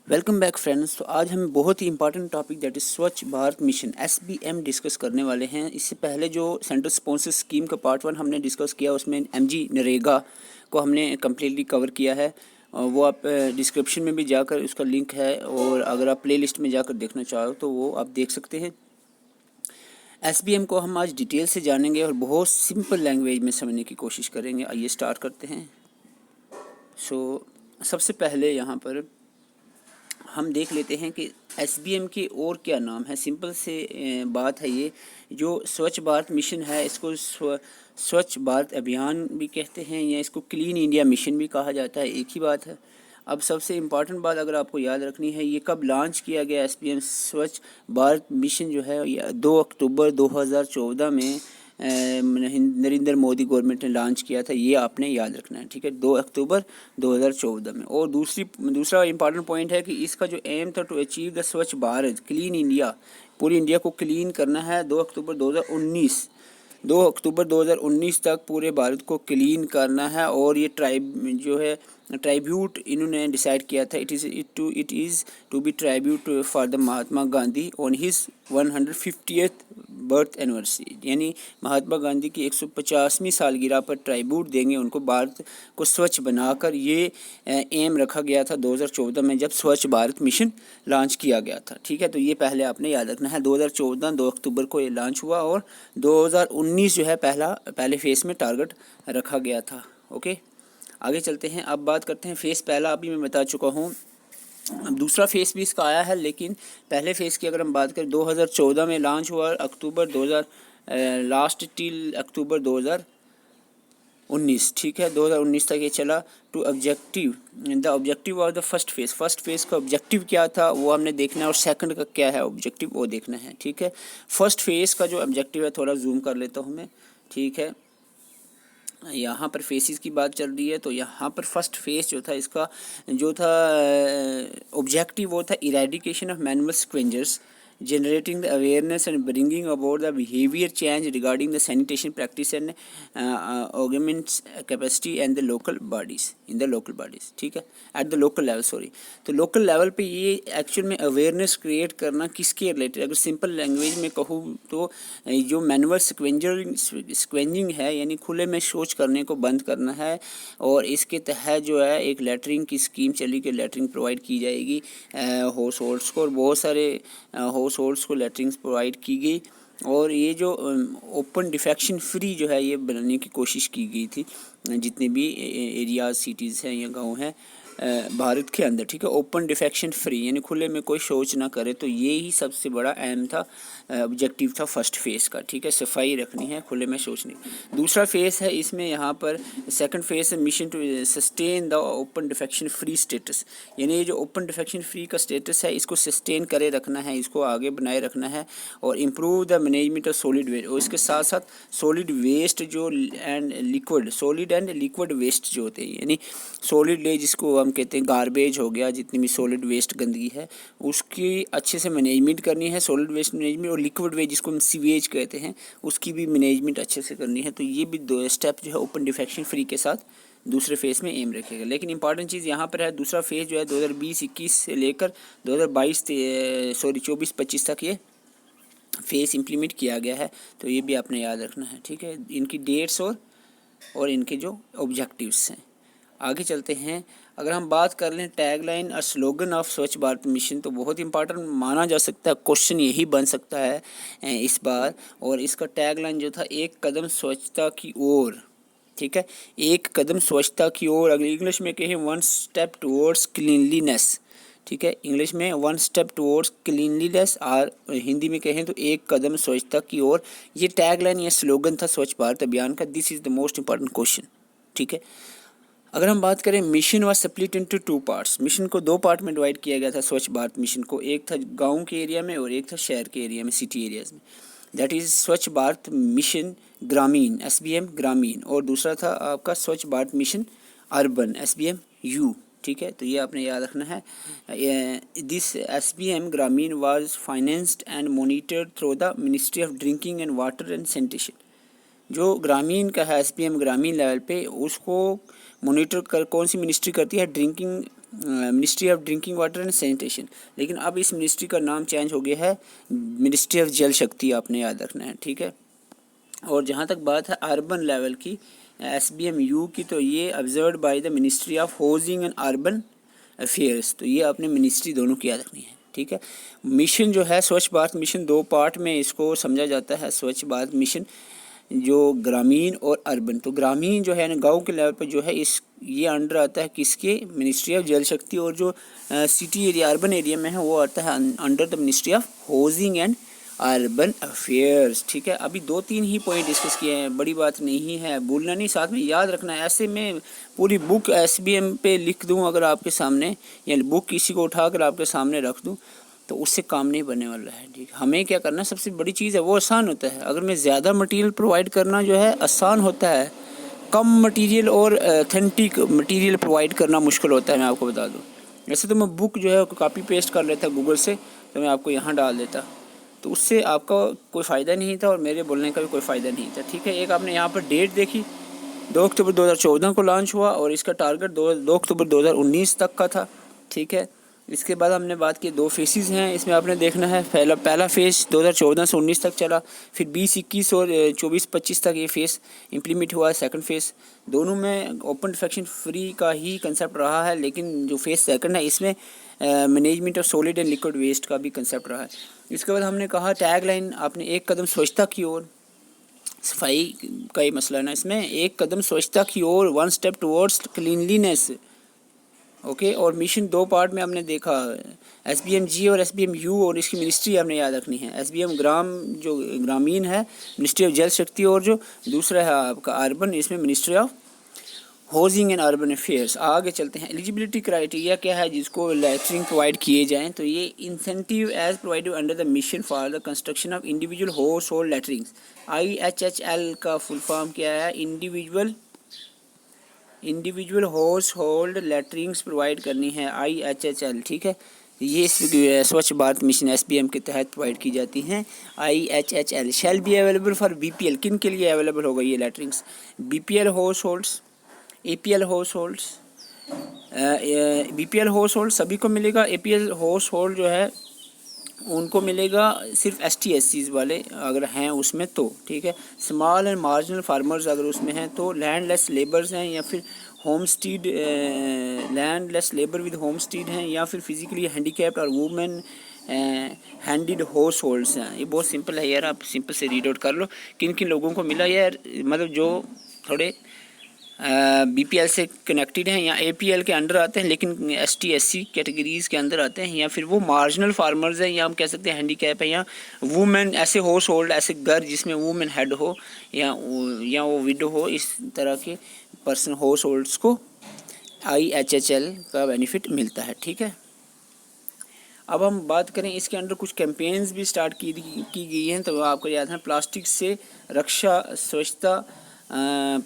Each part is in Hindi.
Welcome back friends. तो आज हम बहुत ही इंपॉर्टेंट टॉपिक दैट इज़ स्वच्छ भारत मिशन SBM डिस्कस करने वाले हैं। इससे पहले जो सेंट्रल स्पॉन्सर स्कीम का पार्ट 1 हमने डिस्कस किया, उसमें MG नरेगा को हमने कम्प्लीटली कवर किया है। वो आप डिस्क्रिप्शन में भी जाकर उसका लिंक है, और अगर आप प्लेलिस्ट में जाकर देखना चाहो तो वो आप देख सकते हैं। SBM को हम आज डिटेल से जानेंगे और बहुत सिंपल लैंग्वेज में समझने की कोशिश करेंगे। आइए स्टार्ट करते हैं। सबसे पहले यहाँ पर हम देख लेते हैं कि SBM के और क्या नाम है। सिंपल से बात है, ये जो स्वच्छ भारत मिशन है इसको स्वच्छ भारत अभियान भी कहते हैं, या इसको क्लीन इंडिया मिशन भी कहा जाता है, एक ही बात है। अब सबसे इम्पॉर्टेंट बात अगर आपको याद रखनी है, ये कब लॉन्च किया गया SBM स्वच्छ भारत मिशन जो है, ये 2 अक्टूबर 2014 में नरेंद्र मोदी गवर्नमेंट ने लॉन्च किया था। ये आपने याद रखना है, ठीक है, 2 अक्टूबर 2014 में। और दूसरा इंपॉर्टेंट पॉइंट है कि इसका जो एम था टू अचीव द स्वच्छ भारत क्लीन इंडिया, पूरी इंडिया को क्लीन करना है 2 अक्टूबर 2019 तक पूरे भारत को क्लीन करना है। और ये ट्राइब्यूट इन्होंने डिसाइड किया था, it is to be tribute for the Mahatma Gandhi on his 150th birth anniversary, यानी महात्मा गांधी की 150वीं सालगिरह पर ट्राइब्यूट देंगे उनको, भारत को स्वच्छ बनाकर। ये एम रखा गया था 2014 में, जब स्वच्छ भारत मिशन लॉन्च किया गया था, ठीक है। तो ये पहले आपने याद रखना है, 2014 2 अक्टूबर को ये लॉन्च हुआ, और 2019 जो है पहले फेज़ में टारगेट रखा गया था। ओके, आगे चलते हैं। अब बात करते हैं फेज़ पहला, अभी मैं बता चुका हूँ। अब दूसरा फेज़ भी इसका आया है, लेकिन पहले फेज़ की अगर हम बात करें 2014 में लॉन्च हुआ, अक्टूबर 2000 लास्ट टिल अक्टूबर 2019, ठीक है, 2019 तक ये चला। To objective, the objective of the first phase का ऑब्जेक्टिव क्या था वो हमने देखना है, और सेकंड का क्या है ऑब्जेक्टिव वो देखना है, ठीक है। फर्स्ट फेज़ का जो ऑब्जेक्टिव है, थोड़ा जूम कर लेता हूँ मैं, ठीक है। यहाँ पर फेसेस की बात चल रही है, तो यहाँ पर फर्स्ट फेज जो था इसका जो था ऑब्जेक्टिव वो था eradication of manual scavengers, generating the awareness and bringing about the behavior change regarding the sanitation practice and augments capacity and the local bodies in the local bodies, ठीक है, at the local level, sorry. तो लोकल लेवल पे ये एक्चुअल में अवेयरनेस क्रिएट करना किसके रिलेटेड, अगर सिंपल लैंग्वेज में कहूँ तो जो मैनुअल स्क्वेंजिंग है, यानी खुले में शौच करने को बंद करना है। और इसके तहत जो है एक लेटरिंग की स्कीम चली कि लेटरिंग प्रोवाइड की जाएगी हाउस होल्ड्स को, और बहुत सारे हाउस होल्ड्स को लेटरिंग्स प्रोवाइड की गई। और ये जो ओपन डिफेक्शन फ्री जो है ये बनाने की कोशिश की गई थी, जितने भी एरियाज सिटीज़ हैं या गांव हैं भारत के अंदर, ठीक है, ओपन डिफेक्शन फ्री, यानी खुले में कोई शौच ना करे। तो ये ही सबसे बड़ा एम था, ऑब्जेक्टिव था फर्स्ट फेज़ का, ठीक है, सफाई रखनी है, खुले में शौच नहीं। दूसरा फेज़ है इसमें, यहाँ पर सेकंड फेज़ है mission to sustain the open defecation free status, यानी ये जो ओपन डिफेक्शन फ्री का स्टेटस है इसको सस्टेन करे रखना है, इसको आगे बनाए रखना है, और improve the management of solid waste. और इसके साथ साथ सॉलिड वेस्ट जो सॉलिड एंड लिक्विड वेस्ट जो होते हैं, यानी सॉलिड ले जिसको हम कहते हैं गार्बेज हो गया, जितनी भी सॉलिड वेस्ट गंदगी है उसकी अच्छे से मैनेजमेंट करनी है, सॉलिड वेस्ट मैनेजमेंट, और लिक्विड वेस्ट जिसको हम सीवेज कहते हैं उसकी भी मैनेजमेंट अच्छे से करनी है। तो ये भी दो स्टेप जो है ओपन डिफेक्शन फ्री के साथ दूसरे फेज़ में एम रखेगा। लेकिन इंपॉर्टेंट चीज़ यहाँ पर है, दूसरा फेज़ जो है 2020-21 से लेकर 2024-25 तक ये फेज़ इम्प्लीमेंट किया गया है। तो ये भी आपने याद रखना है, ठीक है, इनकी डेट्स और इनके जो ऑब्जेक्टिव्स हैं। आगे चलते हैं। अगर हम बात कर लें टैगलाइन और स्लोगन ऑफ स्वच्छ भारत मिशन, तो बहुत इंपॉर्टेंट माना जा सकता है, क्वेश्चन यही बन सकता है इस बार। और इसका टैगलाइन जो था, एक कदम स्वच्छता की ओर, ठीक है, एक कदम स्वच्छता की ओर। अगर इंग्लिश में कहें 1 स्टेप टुवर्ड्स क्लीनलीनेस, ठीक है, इंग्लिश में 1 स्टेप टुवर्ड्स क्लीनलीनेस, और हिंदी में कहें तो एक कदम स्वच्छता की ओर। ये टैगलाइन या स्लोगन था स्वच्छ भारत अभियान का। This is the most important question, ठीक है। अगर हम बात करें, mission was split into 2 parts, mission को 2 पार्ट में डिवाइड किया गया था स्वच्छ भारत मिशन को, एक था गांव के एरिया में और एक था शहर के एरिया में, सिटी एरियाज़ में, दैट इज़ स्वच्छ भारत मिशन ग्रामीण SBM ग्रामीण, और दूसरा था आपका स्वच्छ Bharat mission urban SBM you, ठीक है। तो ये आपने याद रखना है। दिस SBM ग्रामीण was financed and monitored through the ministry of drinking and water and sanitation. जो ग्रामीण का है SBM ग्रामीण लेवल पे, उसको मॉनिटर कर कौन सी मिनिस्ट्री करती है, drinking ministry of drinking water and sanitation, लेकिन अब इस मिनिस्ट्री का नाम चेंज हो गया है, मिनिस्ट्री ऑफ जल शक्ति, आपने याद रखना है, ठीक है। और जहाँ तक बात है अर्बन लेवल की SBMU की, तो ये observed by the ministry of housing and urban affairs, तो ये आपने मिनिस्ट्री दोनों की याद रखनी है, ठीक है। मिशन जो है स्वच्छ भारत मिशन, दो पार्ट में इसको समझा जाता है। स्वच्छ भारत मिशन जो ग्रामीण और अर्बन, तो ग्रामीण जो है ना गांव के लेवल पर जो है इस ये अंडर आता है किसके, मिनिस्ट्री ऑफ जल शक्ति, और जो सिटी एरिया अर्बन एरिया में है वो आता है under the ministry of housing and urban affairs, ठीक है। अभी 2-3 ही पॉइंट डिस्कस किए हैं, बड़ी बात नहीं है, भूलना नहीं, साथ में याद रखना है। ऐसे में पूरी बुक SBM पे लिख दूं अगर आपके सामने, या बुक किसी को उठाकर आपके सामने रख दूं, तो उससे काम नहीं बनने वाला है, ठीक है। हमें क्या करना है, सबसे बड़ी चीज़ है वो आसान होता है। अगर मैं ज़्यादा मटेरियल प्रोवाइड करना जो है आसान होता है, कम मटेरियल और ऑथेंटिक मटेरियल प्रोवाइड करना मुश्किल होता है, मैं आपको बता दूं। वैसे तो मैं बुक जो है कॉपी पेस्ट कर लेता गूगल से, तो मैं आपको यहाँ डाल देता, तो उससे आपका कोई फ़ायदा नहीं था और मेरे बोलने का भी कोई फ़ायदा नहीं था, ठीक है। एक आपने यहाँ पर डेट देखी, 2 अक्टूबर 2014 को लॉन्च हुआ और इसका टारगेट 2 अक्टूबर 2019 तक का था, ठीक है। इसके बाद हमने बात की 2 फेसेस हैं इसमें, आपने देखना है। पहला फेज़ 2014 से 19 तक चला, फिर 20-21 और 24-25 तक ये फेज़ इम्प्लीमेंट हुआ है, सेकंड फेज़। दोनों में ओपन डिफेक्शन फ्री का ही कंसेप्ट रहा है, लेकिन जो फेज़ सेकंड है इसमें management of solid and liquid waste का भी कंसेप्ट रहा है। इसके बाद हमने कहा टैग लाइन, आपने एक कदम स्वच्छता की ओर, सफाई का ही मसला है ना इसमें, एक कदम स्वच्छता की ओर, 1 स्टेप टुवर्ड्स क्लीनलीनेस, ओके। और मिशन 2 पार्ट में हमने देखा, SBMG और SBMU, और इसकी मिनिस्ट्री आपने याद रखनी है। SBM जो ग्रामीण है, मिनिस्ट्री ऑफ जल शक्ति, और जो दूसरा है आपका अर्बन, इसमें ministry of housing and urban affairs. आगे चलते हैं। एलिजिबिलिटी क्राइटेरिया क्या है जिसको लैटरिन प्रोवाइड किए जाएँ, तो ये incentive as provided under the mission for the construction of individual household latrines. IHHL का फुल फॉर्म क्या है, individual household latrines provide करनी है, IHHL, ठीक है। ये स्वच्छ भारत मिशन SBM के तहत प्रोवाइड की जाती हैं। IHHL shall be available for BPL, किन के लिए अवेलेबल होगा ये लैटरिन्स, BPL house holds, APL house holds, BPL house hold सभी को मिलेगा। APL हाउस होल्ड जो है उनको मिलेगा सिर्फ ST SCs वाले अगर हैं उसमें, तो ठीक है। स्मॉल एंड मार्जिनल फार्मर्स अगर उसमें हैं, तो लैंडलेस लेबर्स हैं, या फिर homestead landless labour with homestead हैं, या फिर फिजिकली हैंडीकैप्ड और वुमेन हैंडिड हाउस होल्ड्स हैं। ये बहुत सिंपल है यार, आप सिंपल से रीड आउट कर लो किन किन लोगों को मिला यार, मतलब जो थोड़े BPL से कनेक्टेड हैं या APL के अंडर आते हैं लेकिन ST SC कैटेगरीज़ के अंदर आते हैं, या फिर वो मार्जिनल फार्मर्स हैं, या हम कह सकते हैं हैंडीकैप है, या वुमेन, ऐसे हाउस होल्ड, ऐसे घर जिसमें वुमेन हेड हो या वो विडो हो, इस तरह के पर्सन हाउस होल्ड्स को IHHL का बेनिफिट मिलता है, ठीक है। अब हम बात करें इसके अंडर कुछ कैंपेन्स भी स्टार्ट की गई हैं, तो आपको याद है प्लास्टिक से रक्षा, स्वच्छता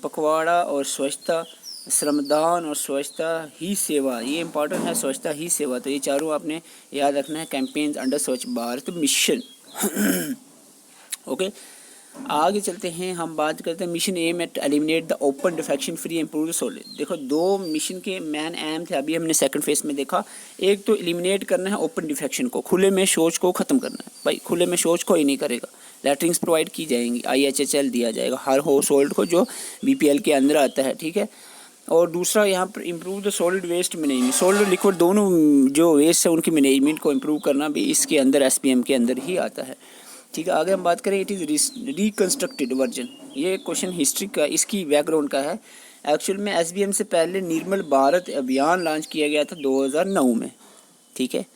पखवाड़ा और स्वच्छता, श्रमदान और स्वच्छता ही सेवा, ये इंपॉर्टेंट है, स्वच्छता ही सेवा। तो ये चारों आपने याद रखना है कैंपेन्स अंडर स्वच्छ भारत मिशन। ओके, आगे चलते हैं, हम बात करते हैं mission aim at eliminate the open defecation free improve solid. देखो 2 मिशन के मेन एम थे, अभी हमने सेकंड फेज में देखा। एक तो एलिमिनेट करना है ओपन डिफेक्शन को, खुले में शौच को ख़त्म करना है। भाई खुले में शौच कोई नहीं करेगा, लैटरिन्स प्रोवाइड की जाएंगी, IHHL दिया जाएगा हर हाउस होल्ड को जो BPL के अंदर आता है, ठीक है। और दूसरा यहाँ पर improve the solid waste management, solid liquid दोनों जो वेस्ट है उनकी मैनेजमेंट को इम्प्रूव करना भी इसके अंदर SBM के अंदर ही आता है, ठीक है। आगे हम बात करें, इट इज़ रिकन्स्ट्रक्टेड वर्जन, ये क्वेश्चन हिस्ट्री का, इसकी बैकग्राउंड का है। एक्चुअल में SBM से पहले निर्मल भारत अभियान लॉन्च किया गया था 2009 में, ठीक है,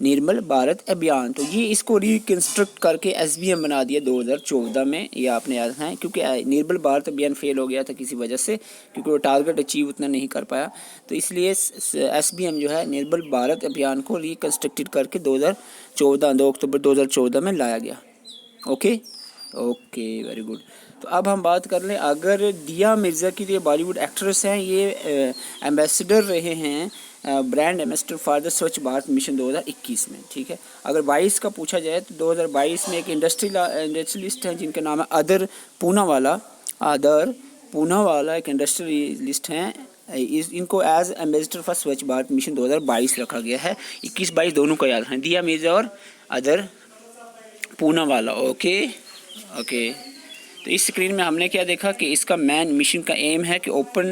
निर्मल भारत अभियान। तो ये इसको रिकन्स्ट्रक्ट करके SBM बना दिया 2014 में, ये आपने याद है, क्योंकि निर्मल भारत अभियान फेल हो गया था किसी वजह से, क्योंकि वो टारगेट अचीव उतना नहीं कर पाया, तो इसलिए SBM जो है निर्मल भारत अभियान को रिकन्स्ट्रक्टेड करके 2 अक्टूबर 2014 में लाया गया। Okay, very good. तो अब हम बात कर लें, अगर दिया मिर्ज़ा की, ये बॉलीवुड एक्ट्रेस हैं, ये एम्बेसडर रहे हैं, ब्रांड एम्बेसडर फॉर द स्वच्छ भारत मिशन 2021 में, ठीक है। अगर 22 का पूछा जाए तो 2022 में एक इंडस्ट्रियलिस्ट हैं जिनका नाम है आदर पूनावाला एक इंडस्ट्रियलिस्ट हैं, इनको एज एम्बेसडर फॉर स्वच्छ भारत मिशन 2022 रखा गया है। 21-22 दोनों को याद रखना। दिया मिर्जा और अदर पूनावाला। Okay okay. तो इस स्क्रीन में हमने क्या देखा कि इसका मेन मिशन का एम है कि ओपन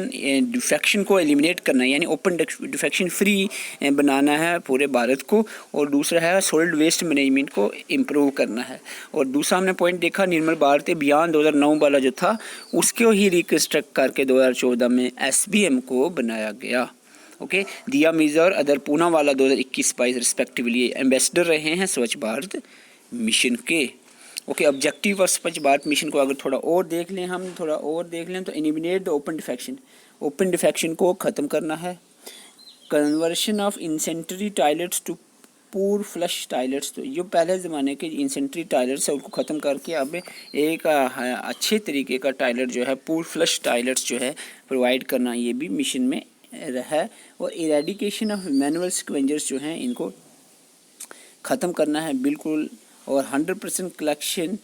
डिफेक्शन को एलिमिनेट करना है, यानी ओपन डिफेक्शन फ्री बनाना है पूरे भारत को। और दूसरा है सॉलिड वेस्ट मैनेजमेंट को इम्प्रूव करना है। और दूसरा हमने पॉइंट देखा निर्मल भारत अभियान 2009 वाला जो था उसको ही रिकन्स्ट्रक्ट करके 2014 में SBM को बनाया गया। ओके। दिया मिर्जा और अदर पूनावाला 2021-22 रिस्पेक्टिवली एम्बेसडर रहे हैं स्वच्छ भारत मिशन के। ओके। ऑब्जेक्टिव और स्वच्छ भारत मिशन को अगर थोड़ा और देख लें तो एलिमिनेट द ओपन डिफेक्शन को ख़त्म करना है। कन्वर्शन ऑफ इंसेंटरी टॉयलेट्स टू पूर फ्लश टॉयलेट्स, तो जो पहले ज़माने के इंसेंटरी टॉयलेट्स है उनको ख़त्म करके अब एक अच्छे तरीके का टॉयलेट जो है पूर फ्लश टॉयलेट्स जो है प्रोवाइड करना, ये भी मिशन में है। और इरेडिकेशन ऑफ मैनुअल स्क्वेंजर्स जो हैं इनको ख़त्म करना है बिल्कुल। और 100% collection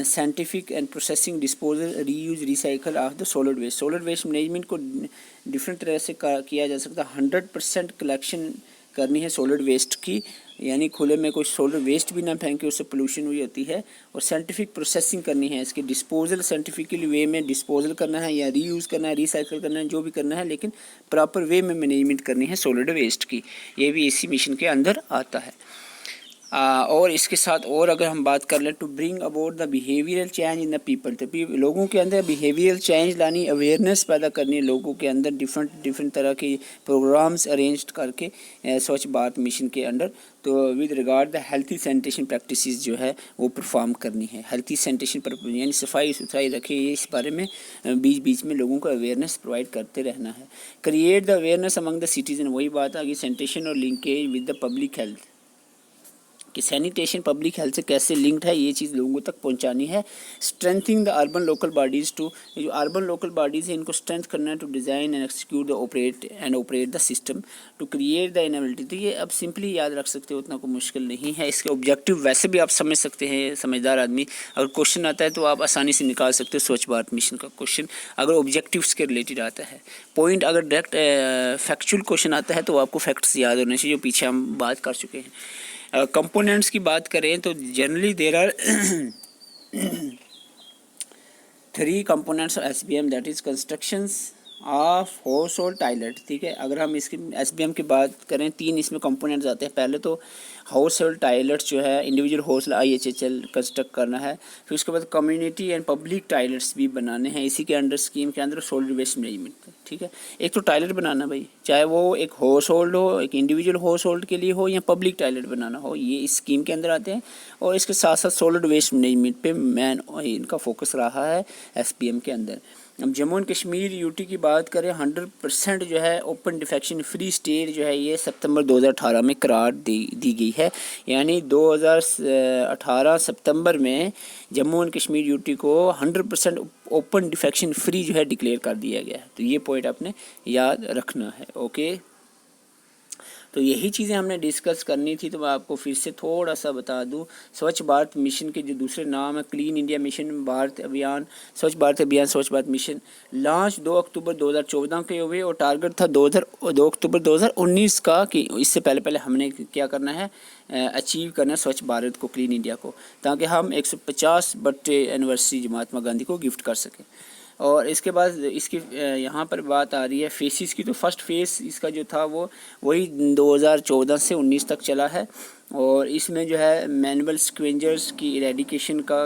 scientific and processing disposal reuse recycle of the solid waste management को डिफरेंट तरह से किया जा सकता है। 100% कलेक्शन करनी है सॉलिड वेस्ट की, यानी खुले में कोई सॉलिड वेस्ट भी ना फेंके, उससे पोल्यूशन हुई होती है। और साइंटिफिक प्रोसेसिंग करनी है, इसके डिस्पोजल साइंटिफिकली वे में डिस्पोजल करना है या रीयूज़ करना है, रिसाइकल करना है, जो भी करना है, लेकिन प्रॉपर वे में मैनेजमेंट करनी है सॉलिड वेस्ट की। ये भी इसी मिशन के अंदर आता है। और इसके साथ और अगर हम बात कर लें to bring about the behavioural change in the people, तो लोगों के अंदर बिहेवियरल चेंज लानी, अवेयरनेस पैदा करनी है लोगों के अंदर, डिफरेंट तरह के प्रोग्राम्स अरेंज करके स्वच्छ भारत मिशन के अंडर। तो with regard the healthy sanitation practices जो है वो परफॉर्म करनी है। हेल्थी सैनिटेशन पर यानी सफाई सुथराई रखे, ये इस बारे में बीच में लोगों को अवेयरनेस प्रोवाइड करते रहना है। Create the awareness among the citizen, वही बात आ गई सैनिटेशन और linkage with the public health कि सैनिटेशन पब्लिक हेल्थ से कैसे लिंक्ड है, ये चीज़ लोगों तक पहुंचानी है। Strengthening the urban local bodies to, जो अर्बन लोकल बॉडीज़ है इनको स्ट्रेंथ करना है to design and execute the operate the system to create the inability. तो ये अब सिंपली याद रख सकते हो, उतना कोई मुश्किल नहीं है। इसके ऑब्जेक्टिव वैसे भी आप समझ सकते हैं, समझदार आदमी अगर क्वेश्चन आता है तो आप आसानी से निकाल सकते हो स्वच्छ भारत मिशन का क्वेश्चन, अगर ऑब्जेक्टिव्स के रिलेटेड आता है। पॉइंट अगर डायरेक्ट फैक्चुअल क्वेश्चन आता है तो आपको फैक्ट्स याद होने चाहिए, जो पीछे हम बात कर चुके हैं। कंपोनेंट्स की बात करें तो generally there are 3 components of SBM, that is constructions of household toilet. ठीक है, अगर हम इसकी SBM की बात करें 3 इसमें कंपोनेंट्स आते हैं। पहले तो हाउस होल्ड टॉयलेट्स जो है इंडिविजुअल हाउस IHHL कंस्ट्रक्ट करना है। फिर उसके बाद कम्युनिटी एंड पब्लिक टॉयलेट्स भी बनाने हैं इसी के अंडर, स्कीम के अंदर सॉलिड वेस्ट मैनेजमेंट का। ठीक है, एक तो टॉयलेट बनाना भाई, चाहे वो एक हाउस होल्ड हो, एक इंडिविजुअल हाउस होल्ड के लिए हो या पब्लिक टॉयलेट बनाना हो, ये इस स्कीम के अंदर आते हैं। और इसके साथ साथ सॉलिड वेस्ट मैनेजमेंट पे मैन इनका फोकस रहा है SBM के अंदर। अब जम्मू एंड कश्मीर UT की बात करें, 100% जो है ओपन डिफेक्शन फ्री स्टेट जो है ये सितंबर 2018 में करार दी गई है। यानी 2018 सितंबर में जम्मू एंड कश्मीर UT को 100% ओपन डिफेक्शन फ्री जो है डिक्लेयर कर दिया गया है। तो ये पॉइंट आपने याद रखना है। ओके, तो यही चीज़ें हमने डिस्कस करनी थी। तो मैं आपको फिर से थोड़ा सा बता दूं, स्वच्छ भारत मिशन के जो दूसरे नाम है क्लीन इंडिया मिशन, भारत अभियान, स्वच्छ भारत अभियान, स्वच्छ भारत मिशन, लॉन्च 2 अक्टूबर 2014 के हुए और टारगेट था 2 अक्टूबर 2019 का कि इससे पहले हमने क्या करना है, अचीव करना है स्वच्छ भारत को, क्लीन इंडिया को, ताकि हम 150 बर्थडे एनिवर्सरी महात्मा गांधी को गिफ्ट कर सकें। और इसके बाद इसकी यहाँ पर बात आ रही है फेसिस की। तो फर्स्ट फेस इसका जो था वो वही 2014 से 19 तक चला है। और इसमें जो है मैनुअल स्क्वेंजर्स की इरेडिकेशन का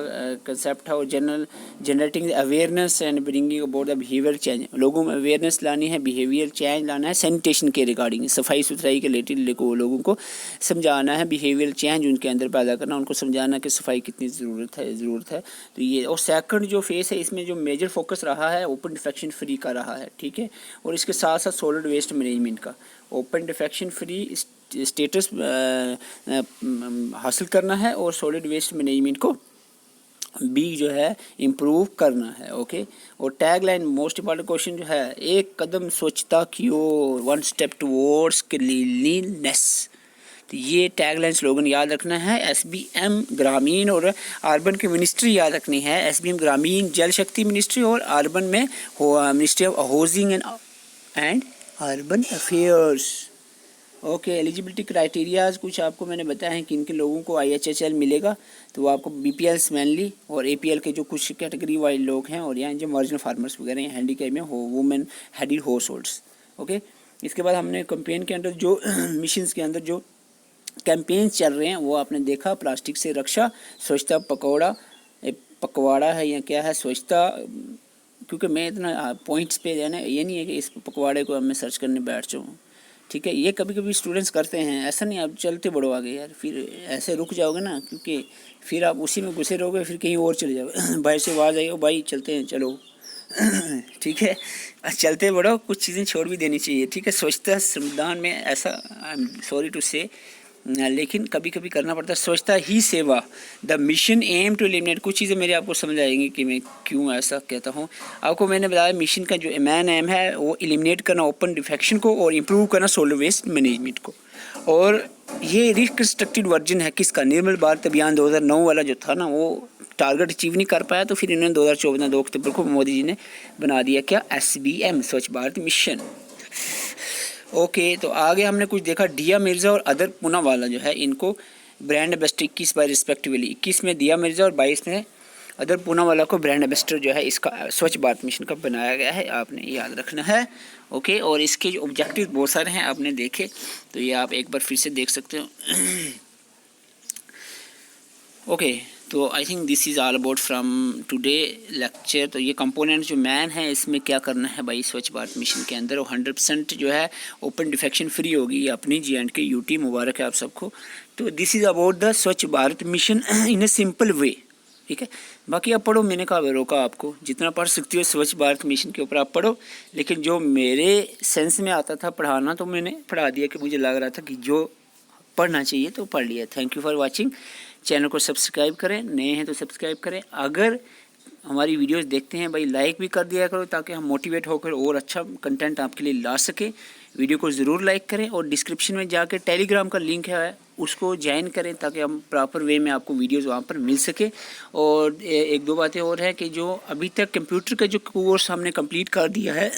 कंसेप्ट है और generating awareness and bringing about the behaviour change, लोगों में अवेयरनेस लानी है, बिहेवियर चेंज लाना है सैनिटेशन के रिगार्डिंग, सफाई सुथराई के रिलेटेड लोगों को समझाना है, बिहेवियर चेंज उनके अंदर पैदा करना, उनको समझाना कि सफाई कितनी ज़रूरत है। तो ये, और सेकंड जो फेस है इसमें जो मेजर फोकस रहा है ओपन डिफेक्शन फ्री का रहा है। ठीक है, और इसके साथ साथ सॉलिड वेस्ट मैनेजमेंट का, ओपन डिफेक्शन फ्री स्टेटस हासिल करना है और सॉलिड वेस्ट मैनेजमेंट को भी जो है इम्प्रूव करना है। ओके, और tag line most important question जो है, एक कदम स्वच्छता की ओर, 1 स्टेप टुवर्ड्स क्लीनलीनेस। तो ये टैग लाइन स्लोगन याद रखना है। SBM ग्रामीण और अर्बन की मिनिस्ट्री याद रखनी है। SBM ग्रामीण जल शक्ति मिनिस्ट्री और अर्बन में ministry of housing and and urban affairs. Okay, eligibility criterias कुछ आपको मैंने बताया है कि किन लोगों को IHHL मिलेगा। तो वो आपको BPL मैनली और APL के जो कुछ कैटेगरी वाइज लोग हैं, और यहाँ जो मार्जिनल फार्मर्स वगैरह हैं, हैंडीकैप में हो, women headed house holds. Okay, इसके बाद हमने कैंपेन के अंदर जो मिशंस के अंदर जो कैंपेन चल रहे हैं वो आपने देखा, प्लास्टिक से रक्षा, स्वच्छता पकवाड़ा है या क्या है स्वच्छता, क्योंकि मैं इतना पॉइंट्स पे है ना, ये नहीं है कि इस पकवाड़े को मैं सर्च करने बैठ जाऊँ, ठीक है। ये कभी कभी स्टूडेंट्स करते हैं, ऐसा नहीं, आप चलते बढ़ो आगे यार, फिर ऐसे रुक जाओगे ना, क्योंकि फिर आप उसी में घुसे रहोगे, फिर कहीं और चले जाओगे। भाई से आवाज़ आई, भाई चलते हैं चलो। ठीक है, चलते बढ़ो, कुछ चीज़ें छोड़ भी देनी चाहिए, ठीक है। स्वच्छता संविधान में ऐसा, आई एम सॉरी टू से, लेकिन कभी कभी करना पड़ता है। Swachhata Hi Seva, the mission aim to eliminate, कुछ चीज़ें मेरे आपको समझ आएंगी कि मैं क्यों ऐसा कहता हूँ। आपको मैंने बताया मिशन का जो मेन एम है वो एलिमिनेट करना ओपन डिफेक्शन को और इम्प्रूव करना सॉलिड वेस्ट मैनेजमेंट को। और ये रिकंस्ट्रक्टेड वर्जन है किसका, निर्मल भारत अभियान 2009 वाला जो था ना, वो टारगेट अचीव नहीं कर पाया, तो फिर इन्होंने 2014 2 अक्टूबर को मोदी जी ने बना दिया क्या, SBM, स्वच्छ भारत मिशन। ओके, तो आगे हमने कुछ देखा, दिया मिर्ज़ा और अदर पूनावाला जो है इनको ब्रांड एम्बेसडर 21 बाय रिस्पेक्टिवली, 21 में दिया मिर्ज़ा और 22 में अदर पूनावाला को ब्रांड एम्बेसडर जो है इसका स्वच्छ भारत मिशन का बनाया गया है, आपने याद रखना है। ओके, और इसके जो ऑब्जेक्टिव बहुत सारे हैं आपने देखे, तो ये आप एक बार फिर से देख सकते हो। ओके, तो I think this is all about from today lecture. तो ये कंपोनेंट जो मैन है इसमें क्या करना है भाई स्वच्छ भारत मिशन के अंदर, वो 100% जो है ओपन डिफेक्शन फ्री होगी, ये अपनी JNK UT मुबारक है आप सबको। तो दिस इज़ अबाउट द स्वच्छ Bharat mission in a simple way, ठीक है। बाकी आप पढ़ो, मैंने कहा रोका आपको, जितना पढ़ सकती हो स्वच्छ भारत मिशन के ऊपर आप पढ़ो, लेकिन जो मेरे सेंस में आता था पढ़ाना तो मैंने पढ़ा दिया, कि मुझे लग रहा था कि जो पढ़ना चाहिए तो पढ़ लिया। Thank you for watching. Channel को सब्सक्राइब करें, नए हैं तो सब्सक्राइब करें, अगर हमारी वीडियोस देखते हैं भाई लाइक भी कर दिया करो, ताकि हम मोटिवेट होकर और अच्छा कंटेंट आपके लिए ला सके। वीडियो को ज़रूर लाइक करें, और डिस्क्रिप्शन में जाकर टेलीग्राम का लिंक है उसको ज्वाइन करें, ताकि हम प्रॉपर वे में आपको वीडियोस वहाँ पर मिल सके। और एक दो बातें और है कि जो अभी तक कंप्यूटर का जो कोर्स हमने कंप्लीट कर दिया है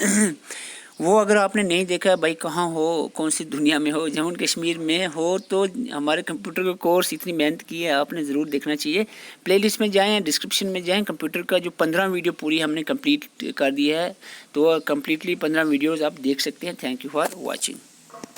वो अगर आपने नहीं देखा है भाई, कहाँ हो, कौन सी दुनिया में हो, जम्मू कश्मीर में हो, तो हमारे कंप्यूटर का कोर्स इतनी मेहनत की है, आपने ज़रूर देखना चाहिए। प्लेलिस्ट में जाएं, डिस्क्रिप्शन में जाएं, कंप्यूटर का जो 15 वीडियो पूरी हमने कंप्लीट कर दी है, तो कम्प्लीटली 15 वीडियोज़ आप देख सकते हैं। Thank you for watching.